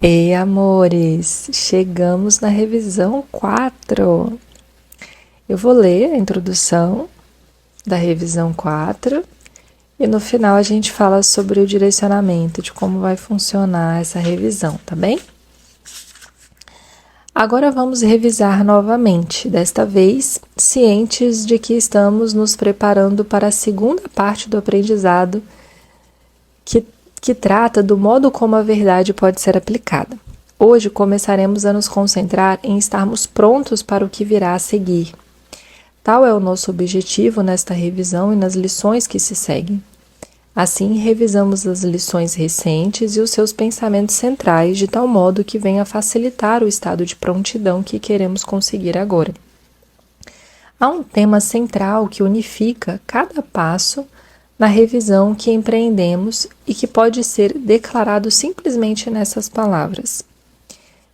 Ei, amores, chegamos na revisão 4. Eu vou ler a introdução da revisão 4 e no final a gente fala sobre o direcionamento, de como vai funcionar essa revisão, tá bem? Agora vamos revisar novamente, desta vez cientes de que estamos nos preparando para a segunda parte do aprendizado que trata do modo como a verdade pode ser aplicada. Hoje começaremos a nos concentrar em estarmos prontos para o que virá a seguir. Tal é o nosso objetivo nesta revisão e nas lições que se seguem. Assim, revisamos as lições recentes e os seus pensamentos centrais, de tal modo que venha facilitar o estado de prontidão que queremos conseguir agora. Há um tema central que unifica cada passo na revisão que empreendemos e que pode ser declarado simplesmente nessas palavras: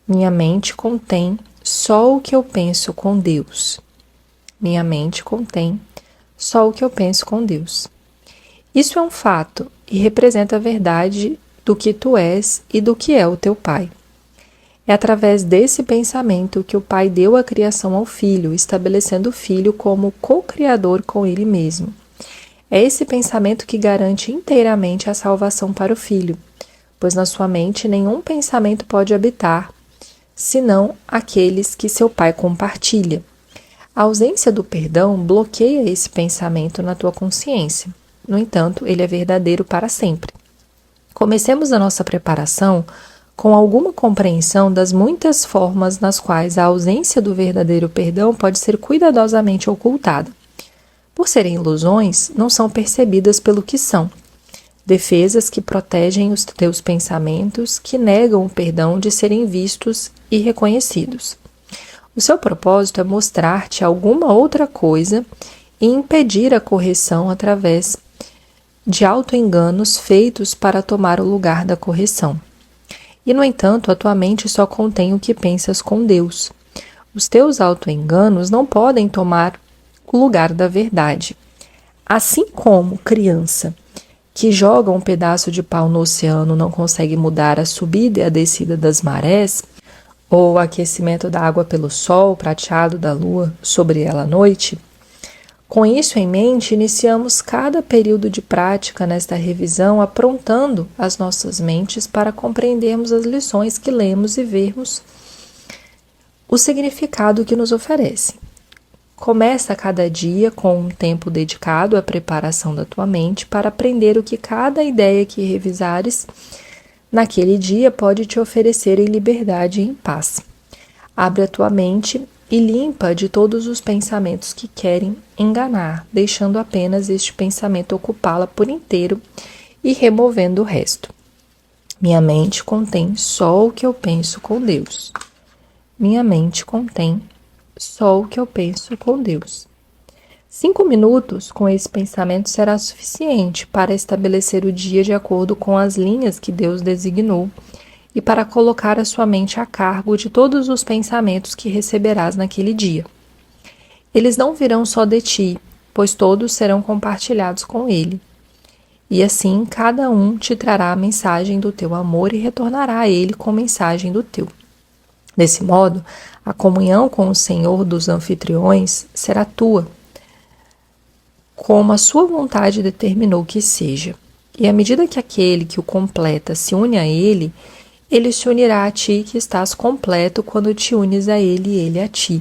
minha mente contém só o que eu penso com Deus. Minha mente contém só o que eu penso com Deus. Isso é um fato e representa a verdade do que tu és e do que é o teu Pai. É através desse pensamento que o Pai deu a criação ao Filho, estabelecendo o Filho como co-criador com Ele mesmo. É esse pensamento que garante inteiramente a salvação para o Filho, pois na sua mente nenhum pensamento pode habitar, senão aqueles que seu Pai compartilha. A ausência do perdão bloqueia esse pensamento na tua consciência. No entanto, ele é verdadeiro para sempre. Comecemos a nossa preparação com alguma compreensão das muitas formas nas quais a ausência do verdadeiro perdão pode ser cuidadosamente ocultada. Por serem ilusões, não são percebidas pelo que são. Defesas que protegem os teus pensamentos, que negam o perdão de serem vistos e reconhecidos. O seu propósito é mostrar-te alguma outra coisa e impedir a correção através de auto-enganos feitos para tomar o lugar da correção. E, no entanto, a tua mente só contém o que pensas com Deus. Os teus auto-enganos não podem tomar o lugar da verdade. Assim como criança que joga um pedaço de pau no oceano não consegue mudar a subida e a descida das marés, ou o aquecimento da água pelo sol prateado da lua sobre ela à noite, com isso em mente, iniciamos cada período de prática nesta revisão aprontando as nossas mentes para compreendermos as lições que lemos e vermos o significado que nos oferece. Começa cada dia com um tempo dedicado à preparação da tua mente para aprender o que cada ideia que revisares naquele dia pode te oferecer em liberdade e em paz. Abre a tua mente e limpa de todos os pensamentos que querem enganar, deixando apenas este pensamento ocupá-la por inteiro e removendo o resto. Minha mente contém só o que eu penso com Deus. Minha mente contém só o que eu penso com Deus. 5 minutos com esse pensamento será suficiente para estabelecer o dia de acordo com as linhas que Deus designou e para colocar a sua mente a cargo de todos os pensamentos que receberás naquele dia. Eles não virão só de ti, pois todos serão compartilhados com Ele. E assim, cada um te trará a mensagem do teu amor e retornará a Ele com mensagem do teu. Desse modo, a comunhão com o Senhor dos anfitriões será tua, como a sua vontade determinou que seja. E à medida que aquele que o completa se une a Ele, ele se unirá a ti que estás completo quando te unes a ele e ele a ti.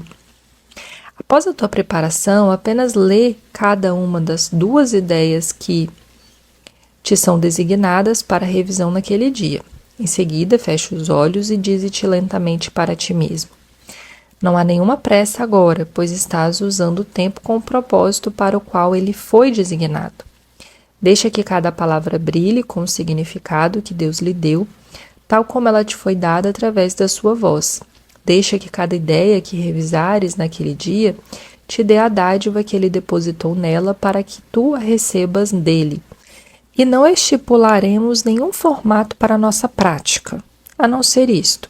Após a tua preparação, apenas lê cada uma das 2 ideias que te são designadas para revisão naquele dia. Em seguida, fecha os olhos e dize-te lentamente para ti mesmo: não há nenhuma pressa agora, pois estás usando o tempo com o propósito para o qual ele foi designado. Deixa que cada palavra brilhe com o significado que Deus lhe deu, tal como ela te foi dada através da sua voz. Deixa que cada ideia que revisares naquele dia te dê a dádiva que ele depositou nela para que tu a recebas dele. E não estipularemos nenhum formato para a nossa prática, a não ser isto: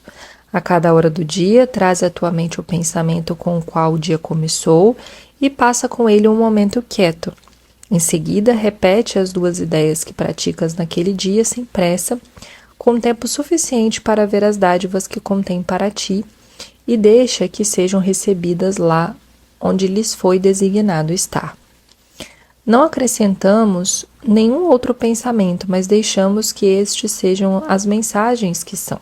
a cada hora do dia, traz à tua mente o pensamento com o qual o dia começou e passa com ele um momento quieto. Em seguida, repete as 2 ideias que praticas naquele dia sem pressa, com tempo suficiente para ver as dádivas que contém para ti, e deixa que sejam recebidas lá onde lhes foi designado estar. Não acrescentamos nenhum outro pensamento, mas deixamos que estes sejam as mensagens que são.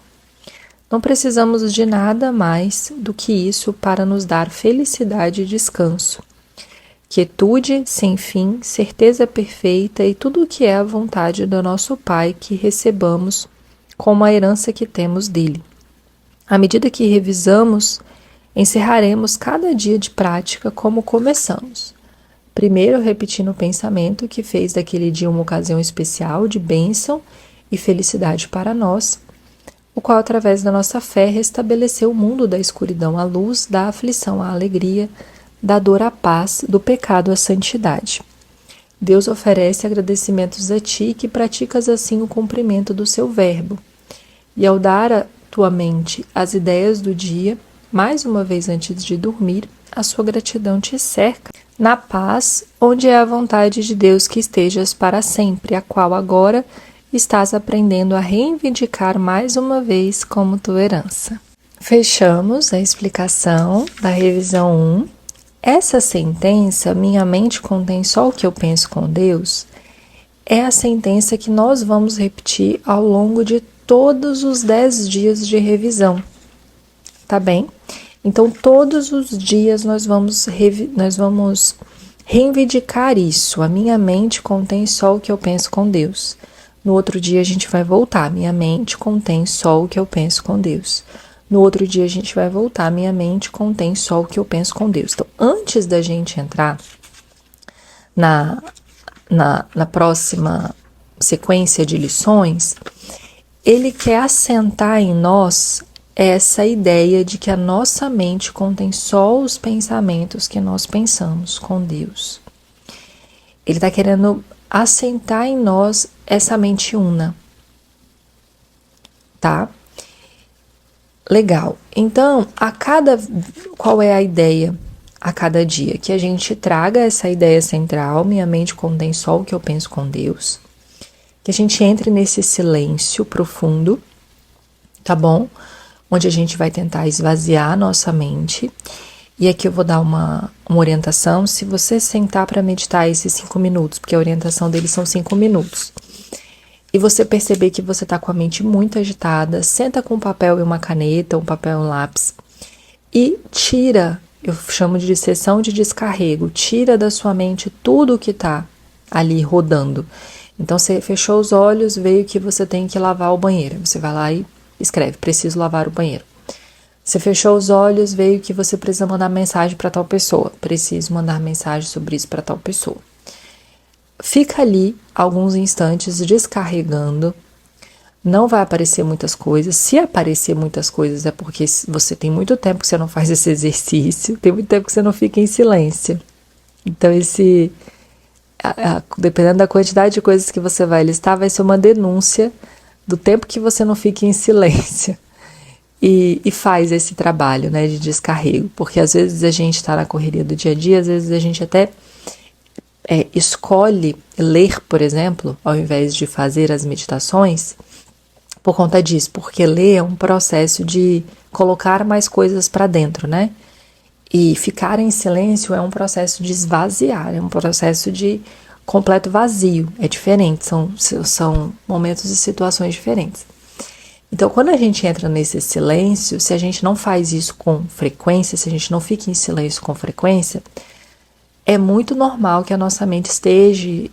Não precisamos de nada mais do que isso para nos dar felicidade e descanso. Quietude sem fim, certeza perfeita e tudo o que é a vontade do nosso Pai que recebamos como a herança que temos dele. À medida que revisamos, encerraremos cada dia de prática como começamos. Primeiro, repetindo o pensamento que fez daquele dia uma ocasião especial de bênção e felicidade para nós, o qual, através da nossa fé, restabeleceu o mundo da escuridão à luz, da aflição à alegria, da dor à paz, do pecado à santidade. Deus oferece agradecimentos a ti, que praticas assim o cumprimento do seu verbo. E ao dar a tua mente as ideias do dia, mais uma vez antes de dormir, a sua gratidão te cerca na paz, onde é a vontade de Deus que estejas para sempre, a qual agora estás aprendendo a reivindicar mais uma vez como tua herança. Fechamos a explicação da revisão 1. Essa sentença, minha mente contém só o que eu penso com Deus, é a sentença que nós vamos repetir ao longo de todos os 10 dias de revisão, tá bem? Então, todos os dias nós vamos reivindicar isso. A minha mente contém só o que eu penso com Deus. No outro dia a gente vai voltar. Minha mente contém só o que eu penso com Deus. No outro dia a gente vai voltar. Minha mente contém só o que eu penso com Deus. Então, antes da gente entrar na próxima sequência de lições, ele quer assentar em nós essa ideia de que a nossa mente contém só os pensamentos que nós pensamos com Deus. Ele está querendo assentar em nós essa mente una, tá? Legal. Então, qual é a ideia a cada dia? Que a gente traga essa ideia central, minha mente contém só o que eu penso com Deus. Que a gente entre nesse silêncio profundo, tá bom? Onde a gente vai tentar esvaziar a nossa mente. E aqui eu vou dar uma orientação. Se você sentar para meditar esses 5 minutos, porque a orientação deles são 5 minutos, e você perceber que você está com a mente muito agitada, senta com um papel e uma caneta, um papel e um lápis, e tira, eu chamo de sessão de descarrego, tira da sua mente tudo que está ali rodando. Então, você fechou os olhos, veio que você tem que lavar o banheiro. Você vai lá e escreve, preciso lavar o banheiro. Você fechou os olhos, veio que você precisa mandar mensagem para tal pessoa. Preciso mandar mensagem sobre isso para tal pessoa. Fica ali alguns instantes descarregando. Não vai aparecer muitas coisas. Se aparecer muitas coisas é porque você tem muito tempo que você não faz esse exercício. Tem muito tempo que você não fica em silêncio. Então, dependendo da quantidade de coisas que você vai listar, vai ser uma denúncia do tempo que você não fica em silêncio e faz esse trabalho, né, de descarrego, porque às vezes a gente está na correria do dia a dia, às vezes a gente até escolhe ler, por exemplo, ao invés de fazer as meditações, por conta disso, porque ler é um processo de colocar mais coisas para dentro, né? E ficar em silêncio é um processo de esvaziar, é um processo de completo vazio, é diferente, são momentos e situações diferentes. Então, quando a gente entra nesse silêncio, se a gente não faz isso com frequência, se a gente não fica em silêncio com frequência, é muito normal que a nossa mente esteja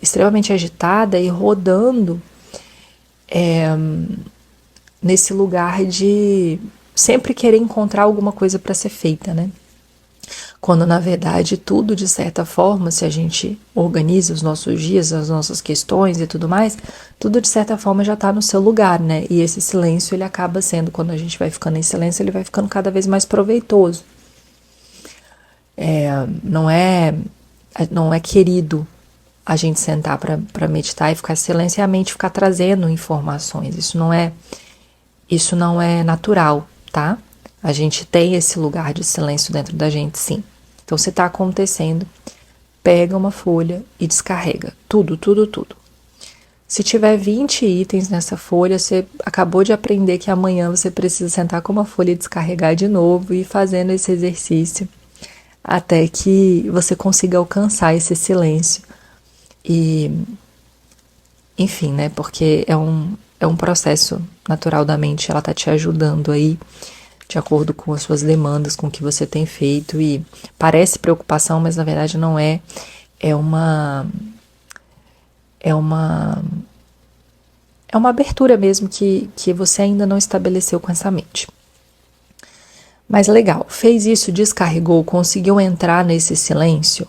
extremamente agitada e rodando nesse lugar de sempre querer encontrar alguma coisa para ser feita, né? Quando, na verdade, tudo, de certa forma, se a gente organiza os nossos dias, as nossas questões e tudo mais, tudo, de certa forma, já está no seu lugar, né? E esse silêncio, ele acaba sendo, quando a gente vai ficando em silêncio, ele vai ficando cada vez mais proveitoso. Não é querido a gente sentar para meditar e ficar em silêncio e a mente ficar trazendo informações. Isso não é natural, tá? A gente tem esse lugar de silêncio dentro da gente, sim. Então, se está acontecendo, pega uma folha e descarrega. Tudo. Se tiver 20 itens nessa folha, você acabou de aprender que amanhã você precisa sentar com uma folha e descarregar de novo e ir fazendo esse exercício até que você consiga alcançar esse silêncio. E, enfim, né? Porque é um processo natural da mente, ela tá te ajudando aí, de acordo com as suas demandas, com o que você tem feito. E parece preocupação, mas na verdade não é. É uma abertura mesmo que você ainda não estabeleceu com essa mente. Mas legal, fez isso, descarregou, conseguiu entrar nesse silêncio?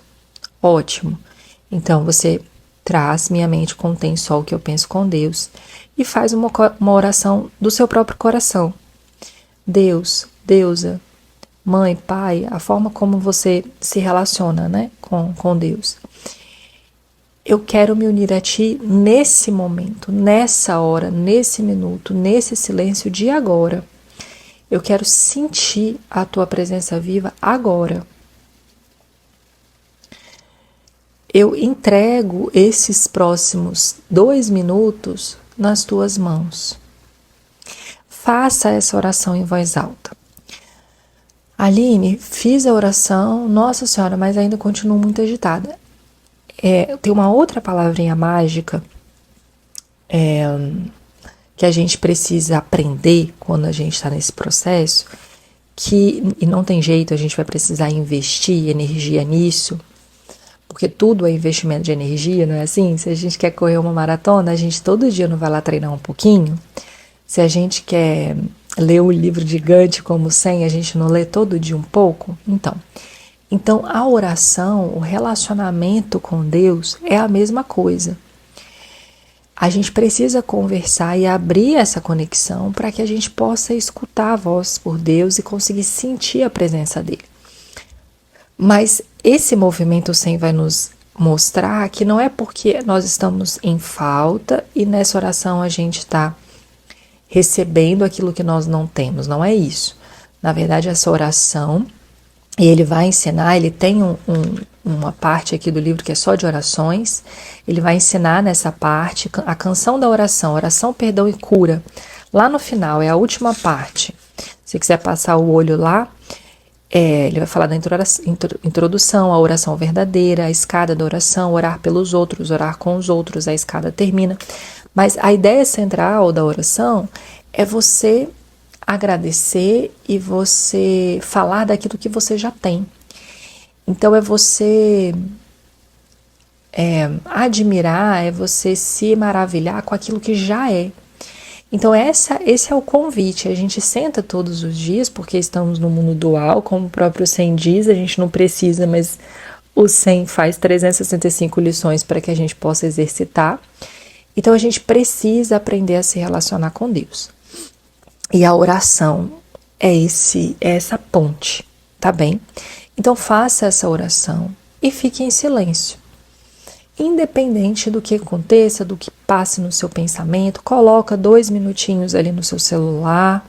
Ótimo. Então você traz: minha mente contém só o que eu penso com Deus, e faz uma oração do seu próprio coração. Deus, deusa, mãe, pai, a forma como você se relaciona, né, com Deus. Eu quero me unir a Ti nesse momento, nessa hora, nesse minuto, nesse silêncio de agora. Eu quero sentir a Tua presença viva agora. Eu entrego esses próximos 2 minutos nas Tuas mãos. Faça essa oração em voz alta. Aline, fiz a oração, Nossa Senhora, mas ainda continuo muito agitada. Tem uma outra palavrinha mágica que a gente precisa aprender quando a gente está nesse processo, e não tem jeito, a gente vai precisar investir energia nisso, porque tudo é investimento de energia, não é assim? Se a gente quer correr uma maratona, a gente todo dia não vai lá treinar um pouquinho. Se a gente quer ler o livro gigante como 100, a gente não lê todo dia um pouco? Então a oração, o relacionamento com Deus é a mesma coisa. A gente precisa conversar e abrir essa conexão para que a gente possa escutar a voz por Deus e conseguir sentir a presença dele. Mas esse movimento 100 vai nos mostrar que não é porque nós estamos em falta e nessa oração a gente está recebendo aquilo que nós não temos. Não é isso. Na verdade, essa oração, e ele vai ensinar, ele tem uma parte aqui do livro que é só de orações. Ele vai ensinar nessa parte a canção da oração, oração, perdão e cura. Lá no final, é a última parte. Se quiser passar o olho lá, ele vai falar da introdução, a oração verdadeira, a escada da oração, orar pelos outros, orar com os outros, a escada termina. Mas a ideia central da oração é você agradecer e você falar daquilo que você já tem. Então é você admirar, é você se maravilhar com aquilo que já é. Então esse é o convite. A gente senta todos os dias, porque estamos no mundo dual, como o próprio 100 diz, a gente não precisa, mas o 100 faz 365 lições para que a gente possa exercitar. Então a gente precisa aprender a se relacionar com Deus. E a oração é essa ponte, tá bem? Então faça essa oração e fique em silêncio. Independente do que aconteça, do que passe no seu pensamento, coloca 2 minutinhos ali no seu celular.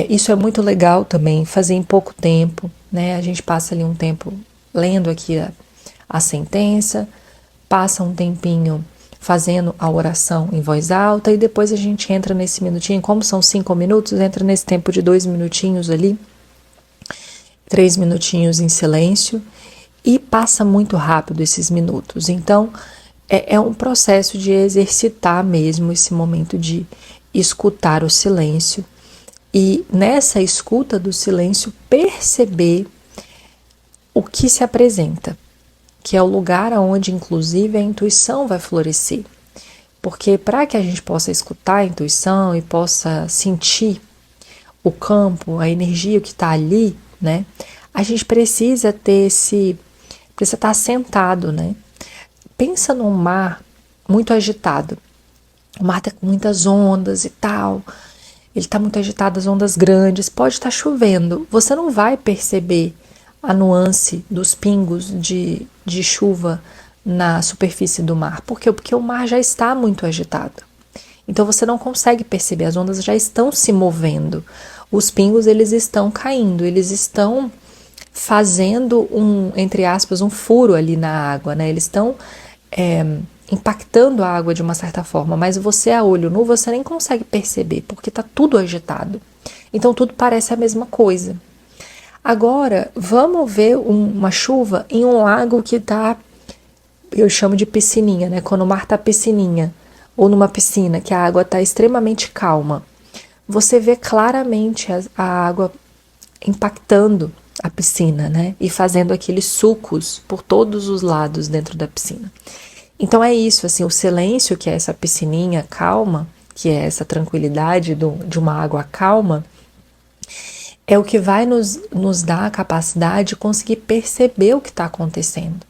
Isso é muito legal também, fazer em pouco tempo, né? A gente passa ali um tempo lendo aqui a sentença, passa um tempinho fazendo a oração em voz alta e depois a gente entra nesse minutinho, como são 5 minutos, entra nesse tempo de 2 minutinhos ali, 3 minutinhos em silêncio e passa muito rápido esses minutos. Então, é um processo de exercitar mesmo esse momento de escutar o silêncio e nessa escuta do silêncio perceber o que se apresenta, que é o lugar onde, inclusive, a intuição vai florescer. Porque para que a gente possa escutar a intuição e possa sentir o campo, a energia que está ali, né? A gente precisa precisa estar sentado, né? Pensa num mar muito agitado. O mar está com muitas ondas e tal. Ele está muito agitado, as ondas grandes. Pode estar chovendo. Você não vai perceber a nuance dos pingos de chuva na superfície do mar. Por quê? Porque o mar já está muito agitado. Então você não consegue perceber, as ondas já estão se movendo. Os pingos, eles estão caindo, eles estão fazendo entre aspas, um furo ali na água, né? Eles estão impactando a água de uma certa forma, mas você a olho nu, você nem consegue perceber, porque está tudo agitado. Então tudo parece a mesma coisa. Agora, vamos ver uma chuva em um lago que está, eu chamo de piscininha, né? Quando o mar está piscininha, ou numa piscina, que a água está extremamente calma. Você vê claramente a água impactando a piscina, né? E fazendo aqueles sulcos por todos os lados dentro da piscina. Então é isso, assim, o silêncio, que é essa piscininha calma, que é essa tranquilidade de uma água calma, é o que vai nos dar a capacidade de conseguir perceber o que está acontecendo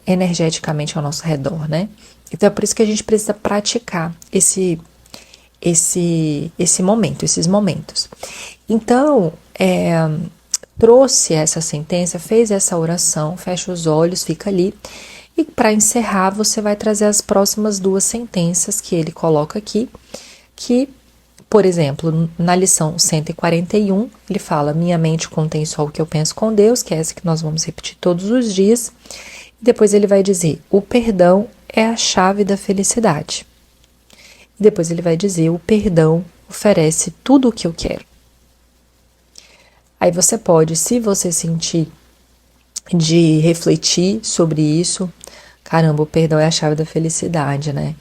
energeticamente ao nosso redor, né? Então é por isso que a gente precisa praticar esses momentos. Então, trouxe essa sentença, fez essa oração, fecha os olhos, fica ali. E para encerrar, você vai trazer as próximas 2 sentenças que ele coloca aqui, que, por exemplo, na lição 141, ele fala: minha mente contém só o que eu penso com Deus, que é essa que nós vamos repetir todos os dias. E depois ele vai dizer: o perdão é a chave da felicidade. E depois ele vai dizer: o perdão oferece tudo o que eu quero. Aí você pode, se você sentir de refletir sobre isso, caramba, o perdão é a chave da felicidade, né?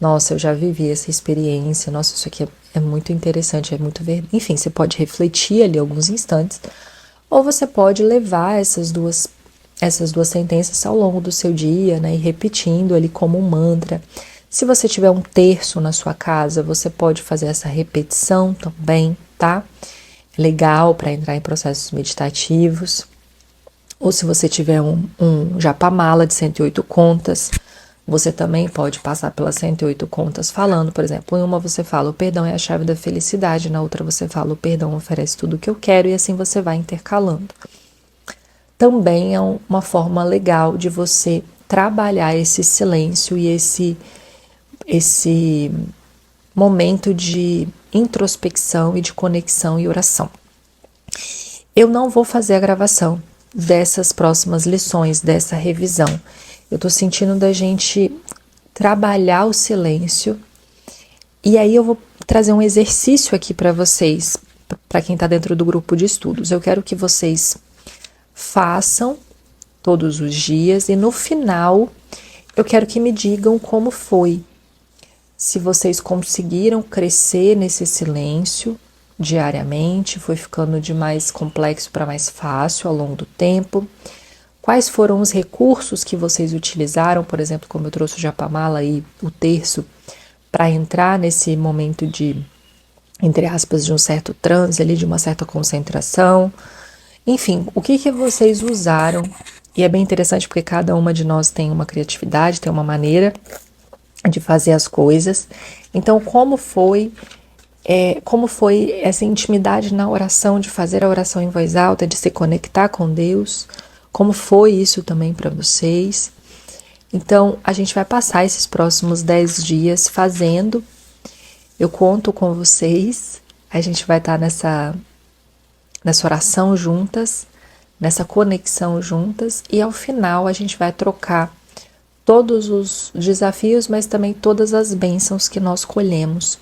Nossa, eu já vivi essa experiência, nossa, isso aqui é muito interessante, é muito verdade. Enfim, você pode refletir ali alguns instantes, ou você pode levar essas duas sentenças ao longo do seu dia, né? E repetindo ali como um mantra. Se você tiver um terço na sua casa, você pode fazer essa repetição também, tá? É legal para entrar em processos meditativos. Ou se você tiver um japamala de 108 contas, você também pode passar pelas 108 contas falando, por exemplo, em uma você fala: o perdão é a chave da felicidade, na outra você fala: o perdão oferece tudo o que eu quero, e assim você vai intercalando. Também é uma forma legal de você trabalhar esse silêncio e esse momento de introspecção e de conexão e oração. Eu não vou fazer a gravação dessas próximas lições, dessa revisão. Eu tô sentindo da gente trabalhar o silêncio, e aí eu vou trazer um exercício aqui para vocês, para quem está dentro do grupo de estudos. Eu quero que vocês façam todos os dias, e no final eu quero que me digam como foi. Se vocês conseguiram crescer nesse silêncio diariamente, foi ficando de mais complexo para mais fácil ao longo do tempo. Quais foram os recursos que vocês utilizaram, por exemplo, como eu trouxe o japamala e o terço, para entrar nesse momento de, entre aspas, de um certo transe ali, de uma certa concentração. Enfim, o que vocês usaram? E é bem interessante porque cada uma de nós tem uma criatividade, tem uma maneira de fazer as coisas. Então, como foi essa intimidade na oração, de fazer a oração em voz alta, de se conectar com Deus? Como foi isso também para vocês? Então, a gente vai passar esses próximos 10 dias fazendo. Eu conto com vocês. A gente vai estar nessa oração juntas, nessa conexão juntas, e ao final a gente vai trocar todos os desafios, mas também todas as bênçãos que nós colhemos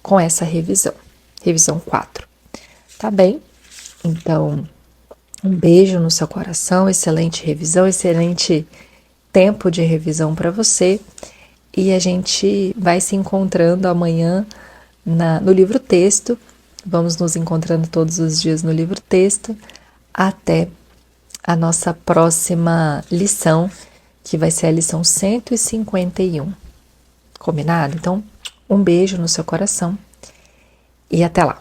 com essa revisão. Revisão 4. Tá bem? Então, um beijo no seu coração, excelente revisão, excelente tempo de revisão para você. E a gente vai se encontrando amanhã no livro texto. Vamos nos encontrando todos os dias no livro texto, até a nossa próxima lição, que vai ser a lição 151. Combinado? Então, um beijo no seu coração e até lá.